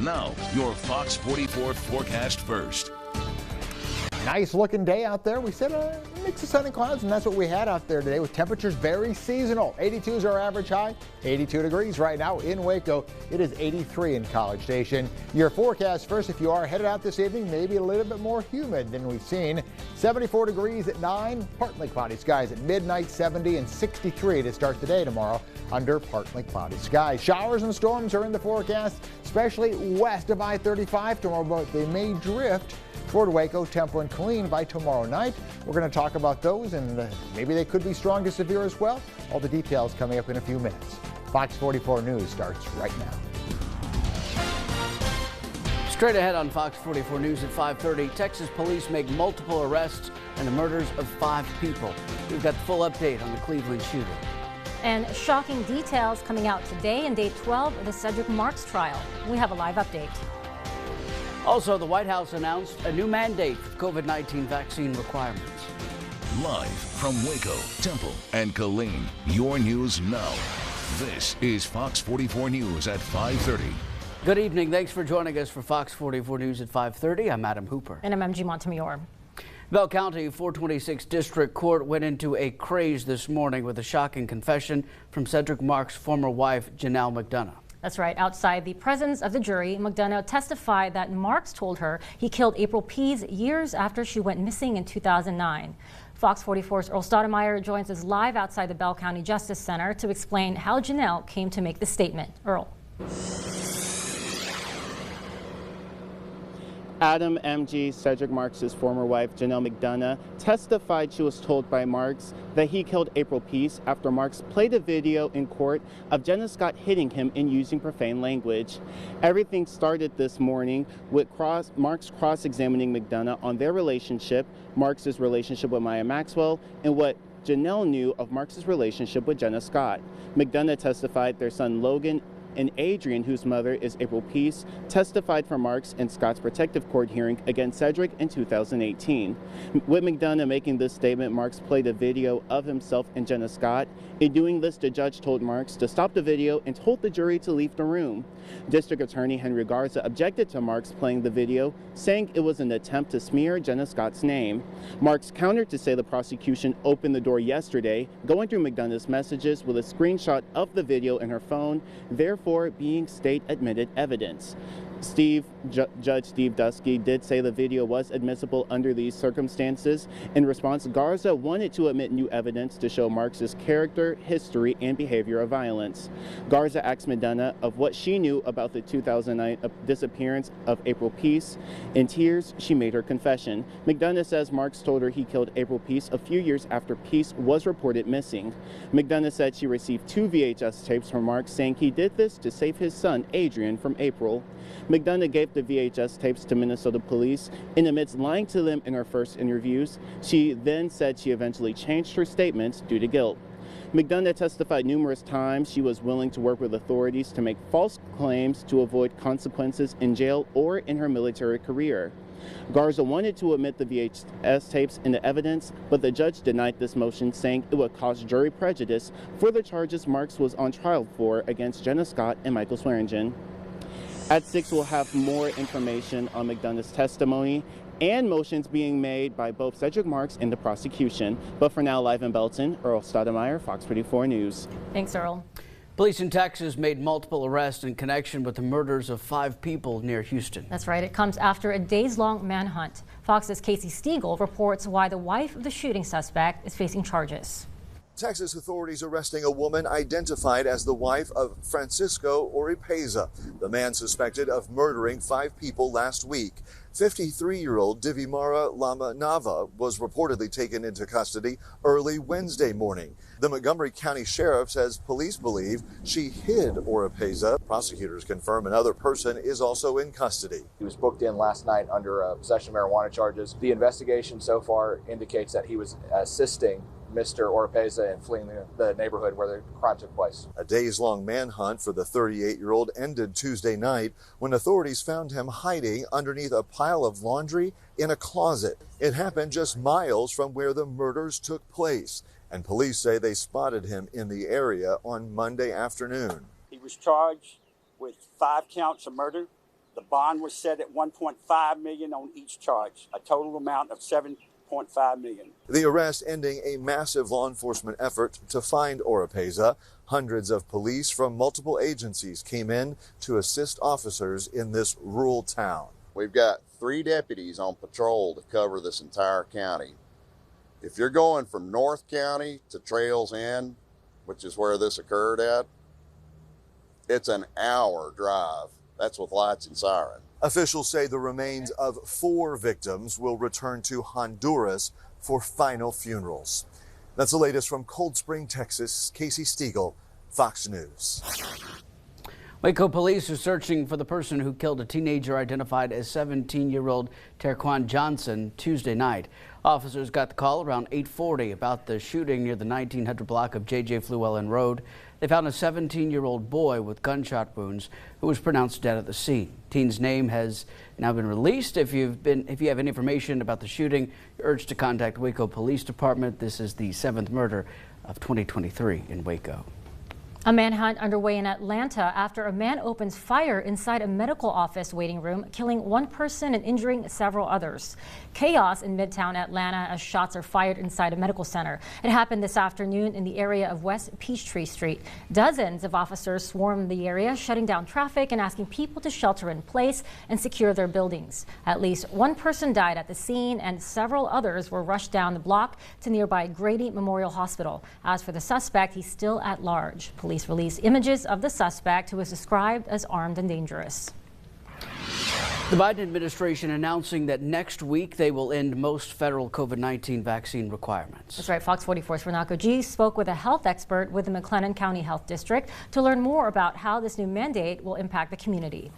Now, your Fox 44 forecast first. Nice looking day out there. We said a mix of sun and clouds, and that's what we had out there today with temperatures very seasonal. 82 is our average high, 82 degrees right now in Waco. It is 83 in College Station. Your forecast first, if you are headed out this evening, maybe a little bit more humid than we've seen. 74 degrees at 9, partly cloudy skies at midnight, 70 and 63 to start the day tomorrow under partly cloudy skies. Showers and storms are in the forecast, especially west of I-35 tomorrow, but they may drift toward Waco, Temple, and Killeen by tomorrow night. We're going to talk about those, and maybe they could be strong to severe as well. All the details coming up in a few minutes. Fox 44 News starts right now. Straight ahead on Fox 44 News at 5:30, Texas police make multiple arrests and the murders of 5 people. We've got the full update on the Cleveland shooting. And shocking details coming out today in day 12 of the Cedric Marks trial. We have a live update. Also, the White House announced a new mandate for COVID-19 vaccine requirements. Live from Waco, Temple, and Killeen, your news now. This is Fox 44 News at 5:30. Good evening. Thanks for joining us for Fox 44 News at 5:30. I'm Adam Hooper. And I'm MG Montemayor. Bell County 426 District Court went into a craze this morning with a shocking confession from Cedric Marks' former wife, Janelle McDonough. That's right. Outside the presence of the jury, McDonough testified that Marks told her he killed April Pease years after she went missing in 2009. Fox 44's Earl Stoudemire joins us live outside the Bell County Justice Center to explain how Janelle came to make the statement. Earl. Adam MG, Cedric Marks' former wife, Janelle McDonough, testified she was told by Marks that he killed April Pease after Marks played a video in court of Jenna Scott hitting him and using profane language. Everything started this morning with Marks cross-examining McDonough on their relationship, Marks' relationship with Maya Maxwell, and what Janelle knew of Marks' relationship with Jenna Scott. McDonough testified their son Logan and Adrian, whose mother is April Pease, testified for Marks in Scott's protective court hearing against Cedric in 2018. With McDonough making this statement, Marks played a video of himself and Jenna Scott. In doing this, the judge told Marks to stop the video and told the jury to leave the room. District Attorney Henry Garza objected to Marks playing the video, saying it was an attempt to smear Jenna Scott's name. Marks countered to say the prosecution opened the door yesterday, going through McDonough's messages with a screenshot of the video in her phone, therefore being state-admitted evidence. Judge Steve Dusky did say the video was admissible under these circumstances. In response, Garza wanted to admit new evidence to show Marks' character, history, and behavior of violence. Garza asked McDonough of what she knew about the 2009 disappearance of April Pease. In tears, she made her confession. McDonough says Marks told her he killed April Pease a few years after Pease was reported missing. McDonough said she received 2 VHS tapes from Marks saying he did this to save his son, Adrian, from April. McDonough gave the VHS tapes to Minnesota police, and amidst lying to them in her first interviews, she then said she eventually changed her statements due to guilt. McDonough testified numerous times she was willing to work with authorities to make false claims to avoid consequences in jail or in her military career. Garza wanted to admit the VHS tapes into evidence, but the judge denied this motion, saying it would cause jury prejudice for the charges Marks was on trial for against Jenna Scott and Michael Swearingen. At 6, we'll have more information on McDonough's testimony and motions being made by both Cedric Marks and the prosecution. But for now, live in Belton, Earl Stoudemire, Fox 44 News. Thanks, Earl. Police in Texas made multiple arrests in connection with the murders of 5 people near Houston. That's right. It comes after a days-long manhunt. Fox's Casey Stiegel reports why the wife of the shooting suspect is facing charges. Texas authorities arresting a woman identified as the wife of Francisco Oropeza, the man suspected of murdering 5 people last week. 53-year-old Divimara Lama Nava was reportedly taken into custody early Wednesday morning. The Montgomery County Sheriff says police believe she hid Oropeza. Prosecutors confirm another person is also in custody. He was booked in last night under possession of marijuana charges. The investigation so far indicates that he was assisting Mr. Oropeza in fleeing the neighborhood where the crime took place. A days-long manhunt for the 38-year-old ended Tuesday night when authorities found him hiding underneath a pile of laundry in a closet. It happened just miles from where the murders took place, and police say they spotted him in the area on Monday afternoon. He was charged with 5 counts of murder The bond was set at $1.5 million on each charge, a total amount of $7.5 million. The arrest ending a massive law enforcement effort to find Oropeza. Hundreds of police from multiple agencies came in to assist officers in this rural town. We've got 3 deputies on patrol to cover this entire county. If you're going from North County to Trails End, which is where this occurred at, it's an hour drive. That's with lights and siren. Officials say the remains of 4 victims will return to Honduras for final funerals. That's the latest from Cold Spring, Texas. Casey Stiegel, Fox News. Waco police are searching for the person who killed a teenager identified as 17-year-old Terquan Johnson Tuesday night. Officers got the call around 8:40 about the shooting near the 1900 block of J.J. Fluellen Road. They found a 17-year-old boy with gunshot wounds who was pronounced dead at the scene. Teen's name has now been released. If you have any information about the shooting, you're urged to contact Waco Police Department. This is the 7th murder of 2023 in Waco. A manhunt underway in Atlanta after a man opens fire inside a medical office waiting room, killing 1 person and injuring several others. Chaos in Midtown Atlanta as shots are fired inside a medical center. It happened this afternoon in the area of West Peachtree Street. Dozens of officers swarmed the area, shutting down traffic and asking people to shelter in place and secure their buildings. At least 1 person died at the scene and several others were rushed down the block to nearby Grady Memorial Hospital. As for the suspect, he's still at large. Police released images of the suspect, who was described as armed and dangerous. The Biden administration announcing that next week they will end most federal COVID-19 vaccine requirements. That's right. Fox 44's Renato G spoke with a health expert with the McLennan County Health District to learn more about how this new mandate will impact the community.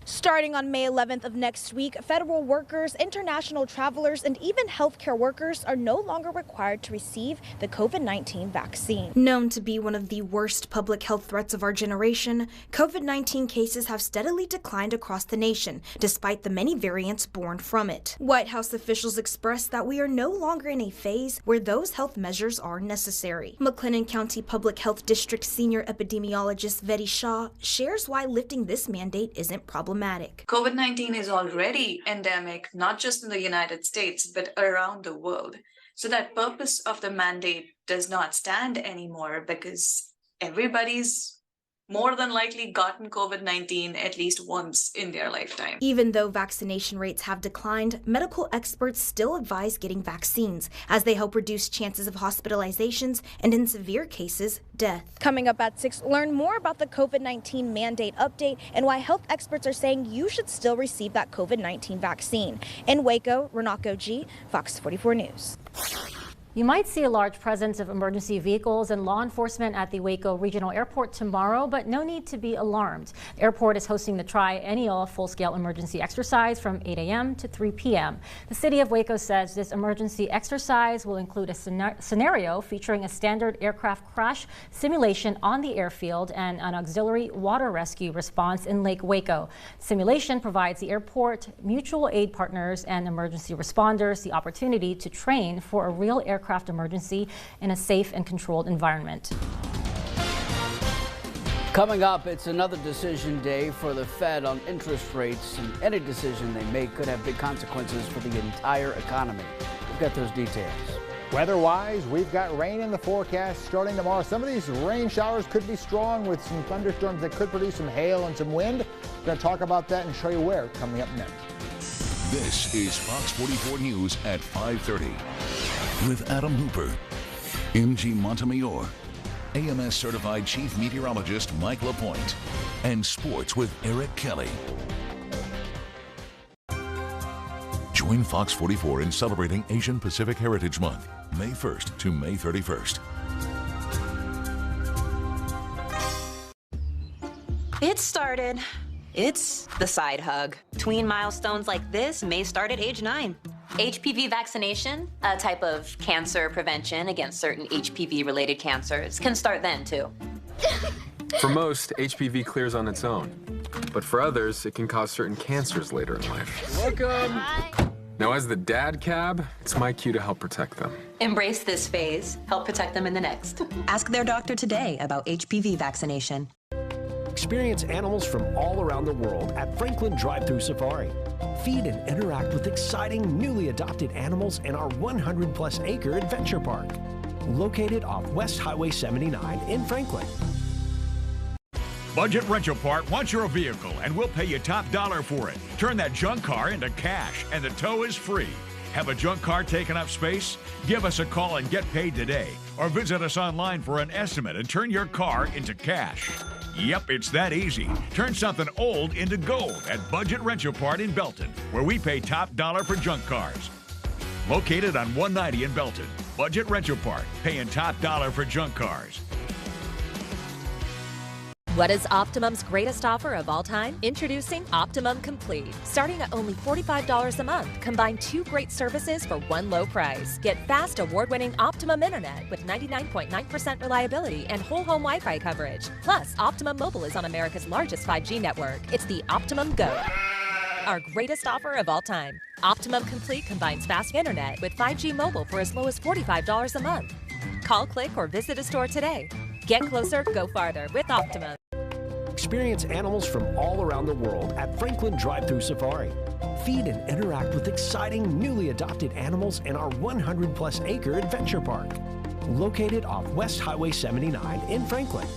Starting on May 11th of next week, federal workers, international travelers, and even healthcare workers are no longer required to receive the COVID-19 vaccine. Known to be one of the worst public health threats of our generation, COVID-19 cases have steadily declined across the nation, despite the many variants born from it. White House officials expressed that we are no longer in a phase where those health measures are necessary. McLennan County Public Health District Senior Epidemiologist Vetty Shaw shares why lifting this mandate isn't problematic. COVID-19 is already endemic, not just in the United States, but around the world. So that purpose of the mandate does not stand anymore because everybody's more than likely gotten COVID-19 at least once in their lifetime. Even though vaccination rates have declined, medical experts still advise getting vaccines as they help reduce chances of hospitalizations and, in severe cases, death. Coming up at 6, learn more about the COVID-19 mandate update and why health experts are saying you should still receive that COVID-19 vaccine. In Waco, Renato G, Fox 44 News. You might see a large presence of emergency vehicles and law enforcement at the Waco Regional Airport tomorrow, but no need to be alarmed. The airport is hosting the triennial full-scale emergency exercise from 8 a.m. to 3 p.m. The city of Waco says this emergency exercise will include a scenario featuring a standard aircraft crash simulation on the airfield and an auxiliary water rescue response in Lake Waco. Simulation provides the airport, mutual aid partners, and emergency responders the opportunity to train for a real aircraft emergency in a safe and controlled environment. Coming up, it's another decision day for the Fed on interest rates, and any decision they make could have big consequences for the entire economy. We've got those details. Weather-wise, we've got rain in the forecast starting tomorrow. Some of these rain showers could be strong with some thunderstorms that could produce some hail and some wind. We're going to talk about that and show you where coming up next. This is Fox 44 News at 5:30 with Adam Hooper, MG Montemayor, AMS certified chief meteorologist Mike LaPointe, and sports with Eric Kelly. Join Fox 44 in celebrating Asian Pacific Heritage Month, May 1st to May 31st. It started. It's the side hug. Tween milestones like this may start at age 9. HPV vaccination, a type of cancer prevention against certain HPV-related cancers, can start then, too. For most, HPV clears on its own. But for others, it can cause certain cancers later in life. Welcome. Hi. Now, as the dad cab, it's my cue to help protect them. Embrace this phase. Help protect them in the next. Ask their doctor today about HPV vaccination. Experience animals from all around the world at Franklin Drive-Thru Safari. Feed and interact with exciting newly adopted animals in our 100-plus acre adventure park, located off West Highway 79 in Franklin. Budget Rental Part wants your vehicle and we'll pay you top dollar for it. Turn that junk car into cash and the tow is free. Have a junk car taking up space? Give us a call and get paid today. Or visit us online for an estimate and turn your car into cash. Yep, it's that easy. Turn something old into gold at Budget Rental Part in Belton, where we pay top dollar for junk cars. Located on 190 in Belton. Budget Rental Part, paying top dollar for junk cars. What is Optimum's greatest offer of all time? Introducing Optimum Complete. Starting at only $45 a month, combine 2 great services for one low price. Get fast, award-winning Optimum Internet with 99.9% reliability and whole home Wi-Fi coverage. Plus, Optimum Mobile is on America's largest 5G network. It's the Optimum Go. Our greatest offer of all time. Optimum Complete combines fast internet with 5G mobile for as low as $45 a month. Call, click, or visit a store today. Get closer, go farther with Optimum. Experience animals from all around the world at Franklin Drive-Thru Safari. Feed and interact with exciting newly adopted animals in our 100-plus acre adventure park, located off West Highway 79 in Franklin.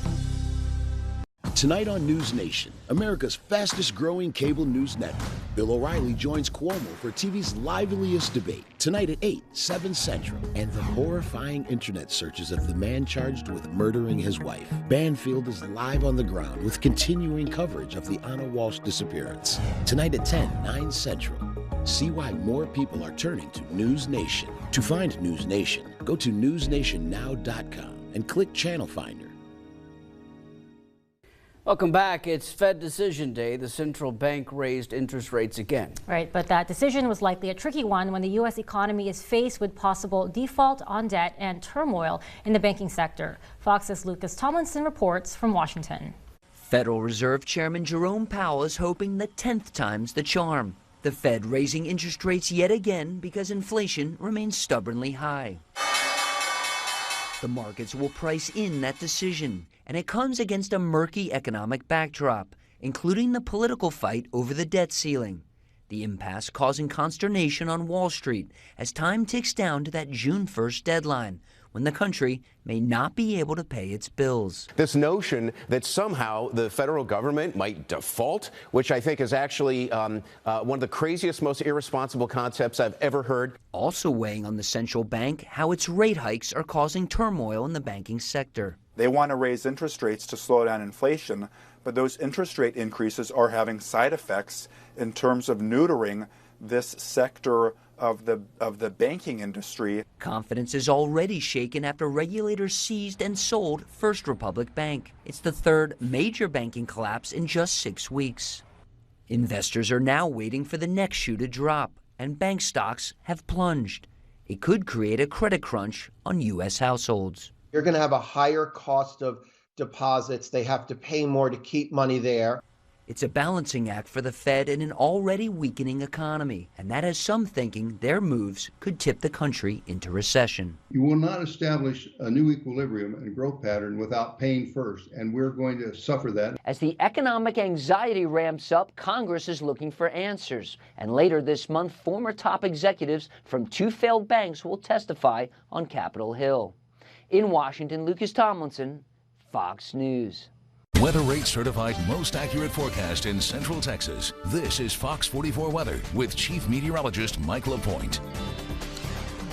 Tonight on News Nation, America's fastest growing cable news network, Bill O'Reilly joins Cuomo for TV's liveliest debate. Tonight at 8, 7 Central. And the horrifying internet searches of the man charged with murdering his wife. Banfield is live on the ground with continuing coverage of the Anna Walsh disappearance. Tonight at 10, 9 Central. See why more people are turning to News Nation. To find News Nation, go to newsnationnow.com and click Channel Finder. Welcome back. It's Fed Decision Day. The central bank raised interest rates again. Right, but that decision was likely a tricky one when the U.S. economy is faced with possible default on debt and turmoil in the banking sector. Fox's Lucas Tomlinson reports from Washington. Federal Reserve Chairman Jerome Powell is hoping the 10th time's the charm. The Fed raising interest rates yet again because inflation remains stubbornly high. The markets will price in that decision, and it comes against a murky economic backdrop, including the political fight over the debt ceiling. The impasse causing consternation on Wall Street as time ticks down to that June 1st deadline, when the country may not be able to pay its bills. This notion that somehow the federal government might default, which I think is actually one of the craziest, most irresponsible concepts I've ever heard. Also weighing on the central bank, how its rate hikes are causing turmoil in the banking sector. They want to raise interest rates to slow down inflation, but those interest rate increases are having side effects in terms of neutering this sector of the banking industry. Confidence is already shaken after regulators seized and sold First Republic Bank. It's the third major banking collapse in just 6 weeks. Investors are now waiting for the next shoe to drop, and bank stocks have plunged. It could create a credit crunch on U.S. households. You're going to have a higher cost of deposits. They have to pay more to keep money there. It's a balancing act for the Fed in an already weakening economy, and that has some thinking their moves could tip the country into recession. You will not establish a new equilibrium and growth pattern without paying first, and we're going to suffer that. As the economic anxiety ramps up, Congress is looking for answers. And later this month, former top executives from 2 failed banks will testify on Capitol Hill. In Washington, Lucas Tomlinson, Fox News. Weather Rate certified most accurate forecast in Central Texas. This is Fox 44 Weather with Chief Meteorologist Mike LaPointe.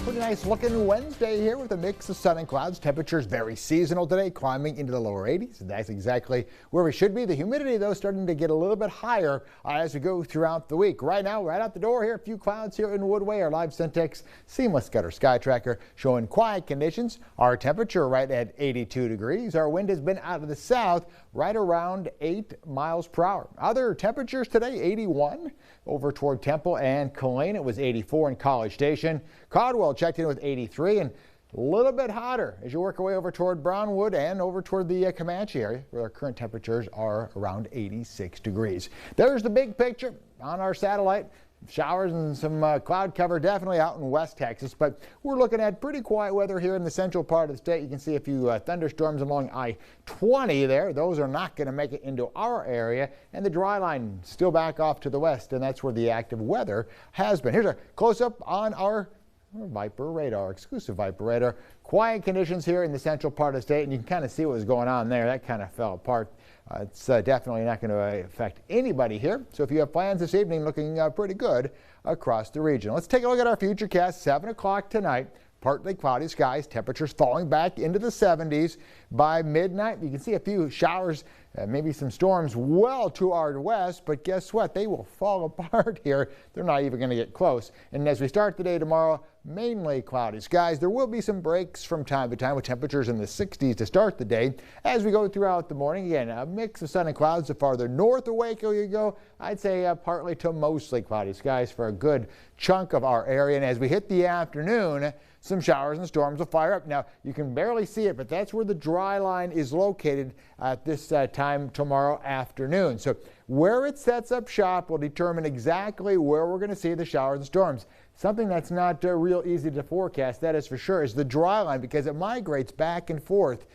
Pretty nice looking Wednesday here with a mix of sun and clouds. Temperatures very seasonal today, climbing into the lower 80s. That's exactly where we should be. The humidity, though, starting to get a little bit higher as we go throughout the week. Right now, right out the door here, a few clouds here in Woodway. Our live Centex Seamless Gutter Sky Tracker showing quiet conditions. Our temperature right at 82 degrees. Our wind has been out of the south right around 8 miles per hour. Other temperatures today, 81 over toward Temple and Killeen. It was 84 in College Station. Caldwell checked in with 83 and a little bit hotter as you work your way over toward Brownwood and over toward the Comanche area, where our current temperatures are around 86 degrees. There's the big picture on our satellite. Showers and some cloud cover definitely out in West Texas, but we're looking at pretty quiet weather here in the central part of the state. You can see a few thunderstorms along I-20 there. Those are not going to make it into our area, and the dry line still back off to the west, and that's where the active weather has been. Here's a close-up on our Viper radar, exclusive Viper radar. Quiet conditions here in the central part of the state, and you can kind of see what was going on there. That kind of fell apart. It's definitely not going to affect anybody here. So if you have plans this evening, looking pretty good across the region. Let's take a look at our futurecast. 7 o'clock tonight. Partly cloudy skies, temperatures falling back into the 70s by midnight. You can see a few showers, maybe some storms well to our west, but guess what? They will fall apart here. They're not even going to get close. And as we start the day tomorrow, mainly cloudy skies. There will be some breaks from time to time with temperatures in the 60s to start the day. As we go throughout the morning, again, a mix of sun and clouds. The farther north of Waco you go, I'd say partly to mostly cloudy skies for a good chunk of our area. And as we hit the afternoon, some showers and storms will fire up. Now, you can barely see it, but that's where the dry line is located at this time tomorrow afternoon. So where it sets up shop will determine exactly where we're going to see the showers and storms. Something that's not real easy to forecast, that is for sure, is the dry line, because it migrates back and forth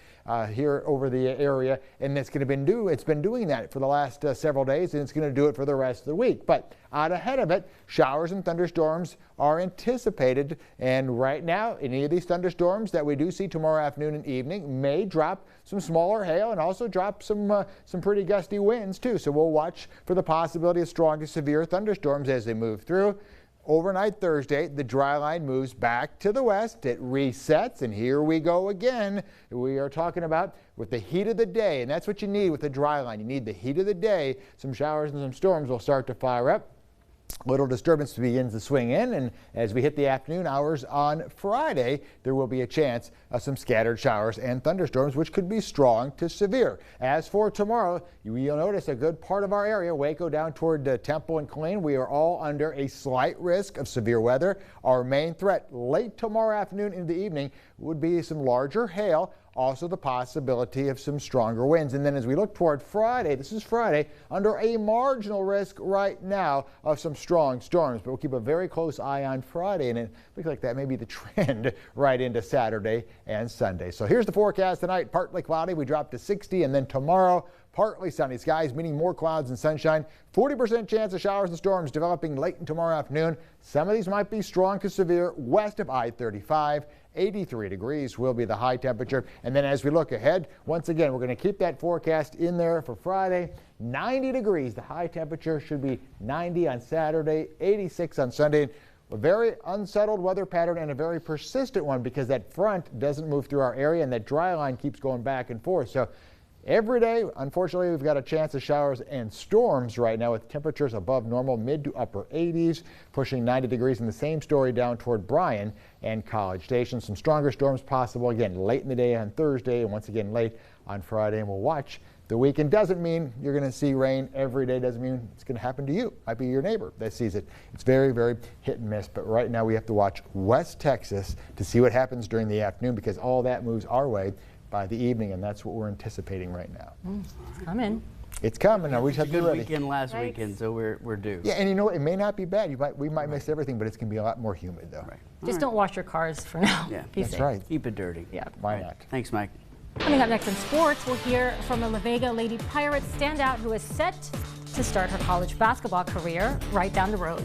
here over the area, and it's been doing that for the last several days, and it's going to do it for the rest of the week. But out ahead of it, showers and thunderstorms are anticipated, and right now, any of these thunderstorms that we do see tomorrow afternoon and evening may drop some smaller hail and also drop some pretty gusty winds too. So we'll watch for the possibility of strong to severe thunderstorms as they move through. Overnight Thursday, the dry line moves back to the west. It resets, and here we go again. We are talking about with the heat of the day, and that's what you need with the dry line. You need the heat of the day. Some showers and some storms will start to fire up. Little disturbance begins to swing in, and as we hit the afternoon hours on Friday, there will be a chance of some scattered showers and thunderstorms, which could be strong to severe. As for tomorrow, you'll notice a good part of our area, Waco down toward Temple and Killeen, we are all under a slight risk of severe weather. Our main threat late tomorrow afternoon into the evening would be some larger hail. Also the possibility of some stronger winds. And then as we look toward Friday, this is Friday, under a marginal risk right now of some strong storms. But we'll keep a very close eye on Friday, and it looks like that may be the trend right into Saturday and Sunday. So here's the forecast tonight. Partly cloudy, we drop to 60, and then tomorrow, partly sunny skies, meaning more clouds and sunshine. 40% chance of showers and storms developing late in tomorrow afternoon. Some of these might be strong to severe west of I-35. 83 degrees will be the high temperature. And then as we look ahead, once again, we're going to keep that forecast in there for Friday. 90 degrees. The high temperature should be 90 on Saturday, 86 on Sunday. A very unsettled weather pattern and a very persistent one, because that front doesn't move through our area and that dry line keeps going back and forth. So every day, unfortunately, we've got a chance of showers and storms right now with temperatures above normal, mid to upper 80s, pushing 90 degrees. And the same story down toward Bryan and College Station. Some stronger storms possible again late in the day on Thursday and once again late on Friday. And we'll watch the weekend. Doesn't mean you're going to see rain every day. Doesn't mean it's going to happen to you. Might be your neighbor that sees it. It's very, very hit and miss. But right now we have to watch West Texas to see what happens during the afternoon, because all that moves our way by the evening, and that's what we're anticipating right now. I'm in. It's coming. Now we just have to be ready. Weekend last weekend, so we're due. Yeah, and you know what? It may not be bad. We might miss everything, but it's going to be a lot more humid, though. Just don't wash your cars for now. Yeah, that's right. Keep it dirty. Yeah. Why not? Thanks, Mike. Coming up next in sports, we'll hear from a La Vega Lady Pirates standout who is set to start her college basketball career right down the road.